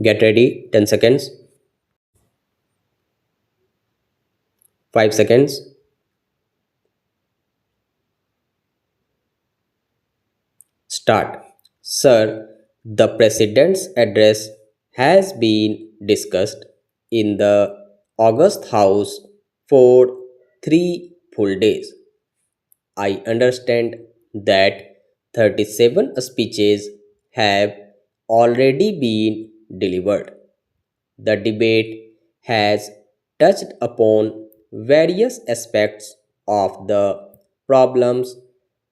Get ready, 10 seconds, 5 seconds. Start. Sir, the President's address has been discussed in the August House for 3 full days. I understand that 37 speeches have already been delivered. The debate has touched upon various aspects of the problems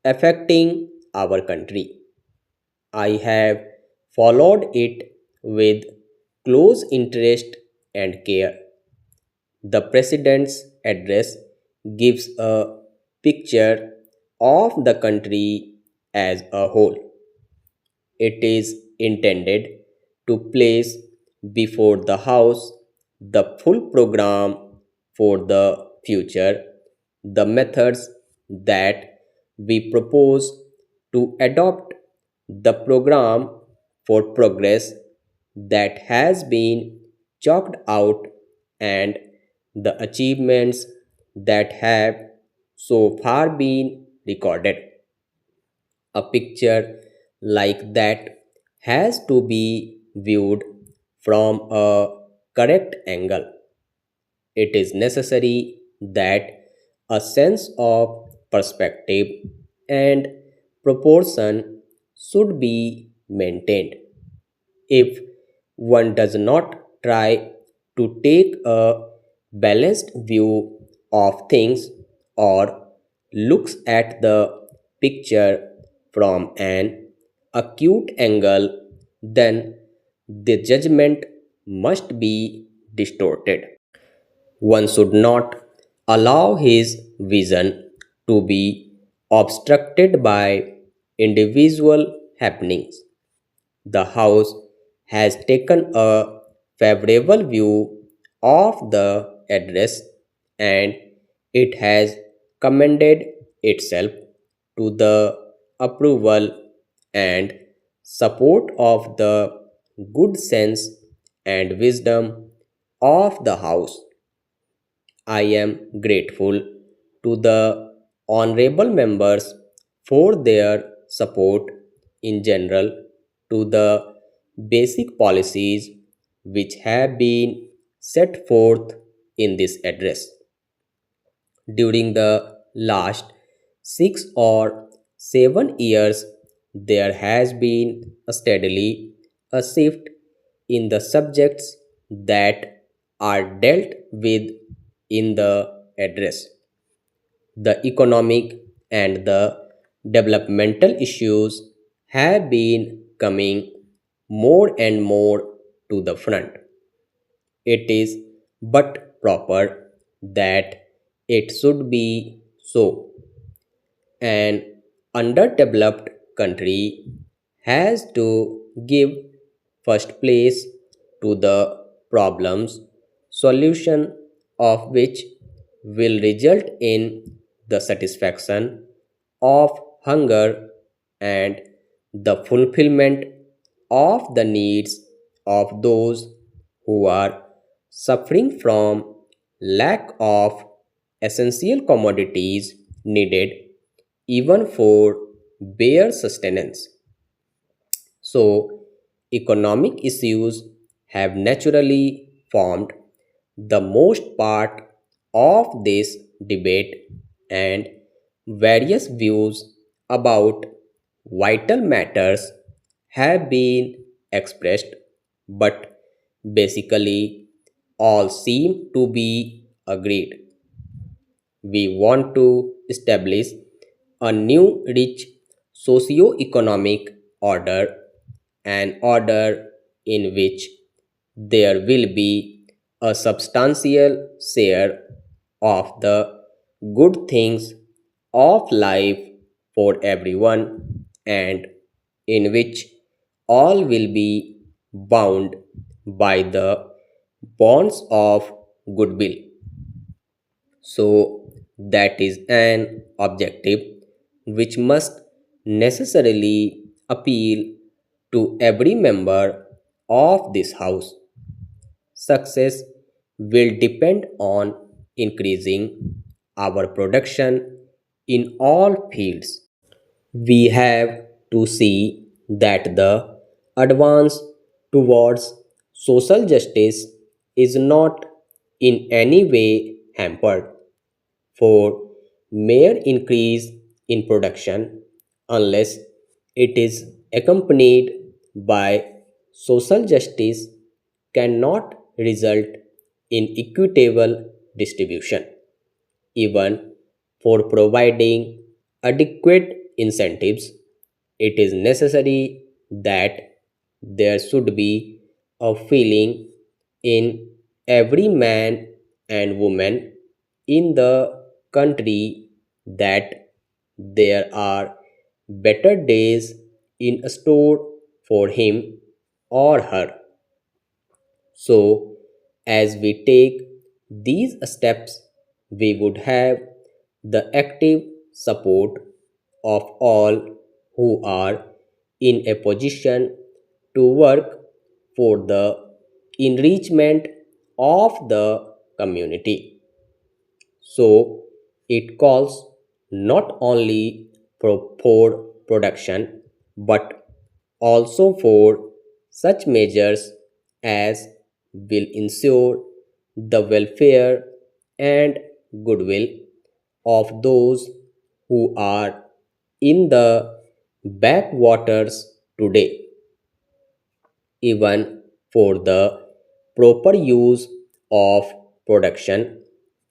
affecting our country. I have followed it with close interest and care. The President's address gives a picture of the country as a whole. It is intended to place before the House the full program for the future, the methods that we propose to adopt, the program for progress that has been chalked out, and the achievements that have so far been recorded. A picture like that has to be viewed from a correct angle. It is necessary that a sense of perspective and proportion should be maintained. If one does not try to take a balanced view of things or looks at the picture from an acute angle, then the judgment must be distorted. One should not allow his vision to be obstructed by individual happenings. The House has taken a favorable view of the address and it has commended itself to the approval and support of the good sense and wisdom of the House. I am grateful to the honorable members for their support in general to the basic policies which have been set forth in this address. During the last 6 or 7 years, there has been steadily a shift in the subjects that are dealt with in the address. The economic and the developmental issues have been coming more and more to the front. It is but proper that it should be so. An underdeveloped country has to give first place to the problems, solution of which will result in the satisfaction of hunger and the fulfillment of the needs of those who are suffering from lack of essential commodities needed even for bare sustenance. So, economic issues have naturally formed the most part of this debate, and various views about vital matters have been expressed, but basically all seem to be agreed. We want to establish a new rich socio-economic order, an order in which there will be a substantial share of the good things of life for everyone, and in which all will be bound by the bonds of goodwill. So, that is an objective which must necessarily appeal to every member of this house. Success will depend on increasing our production in all fields. We have to see that the advance towards social justice is not in any way hampered for mere increase in production unless it is accompanied by social justice cannot result in equitable distribution. Even for providing adequate incentives, it is necessary that there should be a feeling in every man and woman in the country that there are better days in store for him or her. So, as we take these steps, we would have the active support of all who are in a position to work for the enrichment of the community. So it calls not only for production but also for such measures as will ensure the welfare and goodwill of those who are in the backwaters today. Even for the proper use of production,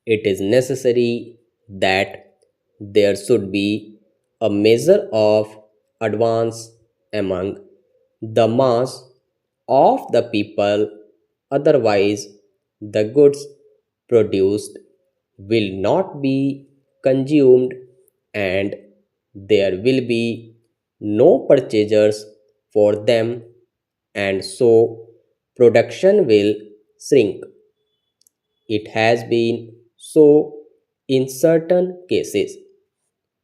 it is necessary that there should be a measure of advance among the mass of the people, otherwise, the goods produced will not be consumed and there will be no purchasers for them, and so production will shrink. It has been so in certain cases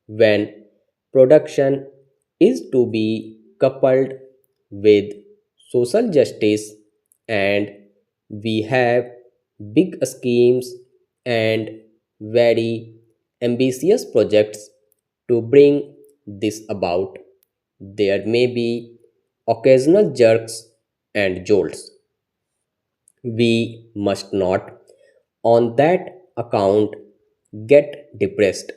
when production is to be coupled with social justice, and we have big schemes and very ambitious projects to bring this about. There may be occasional jerks and jolts. We must not, on that account, get depressed.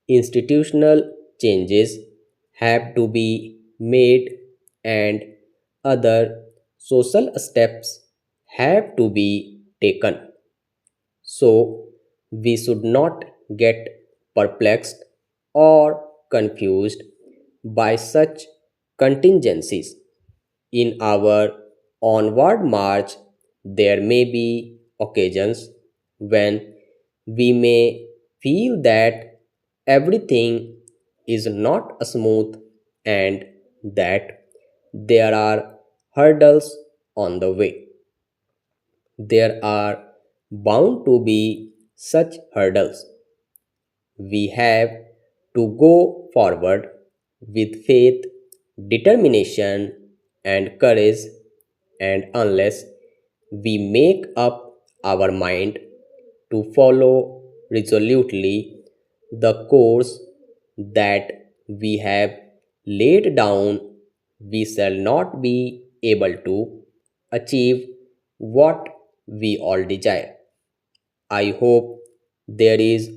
Institutional changes have to be made and other social steps have to be taken. So, we should not get perplexed or confused by such contingencies. In our onward march, there may be occasions when we may feel that everything is not smooth and that there are hurdles on the way. There are bound to be such hurdles. We have to go forward with faith, determination, and courage, and unless we make up our mind to follow resolutely the course that we have laid down, we shall not be able to achieve what we all desire. I hope there is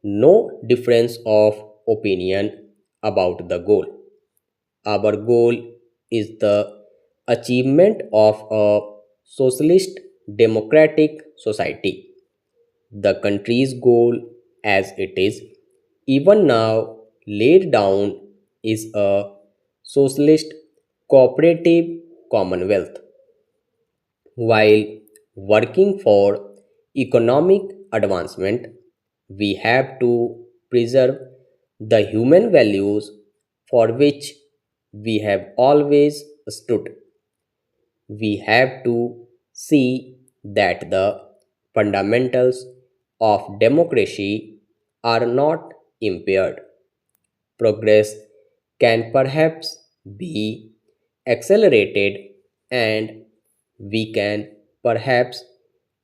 no difference of opinion about the goal. Our goal is the achievement of a socialist democratic society. The country's goal, as it is even now laid down, is a socialist cooperative commonwealth. While working for economic advancement, we have to preserve the human values for which we have always stood. We have to see that the fundamentals of democracy are not impaired. Progress can perhaps be accelerated and we can perhaps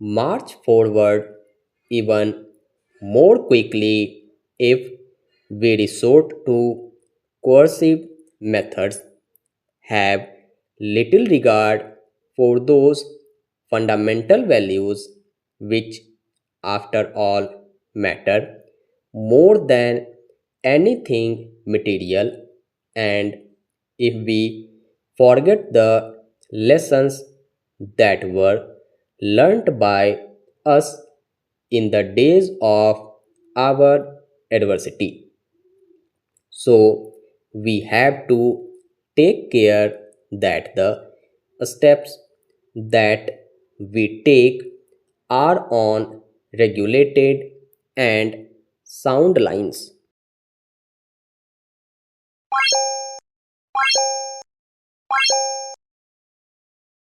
march forward even more quickly if we resort to coercive methods, have little regard for those fundamental values which, after all, matter more than anything material, and if we forget the lessons that were learnt by us in the days of our adversity. So we have to take care that the steps that we take are on regulated and sound lines.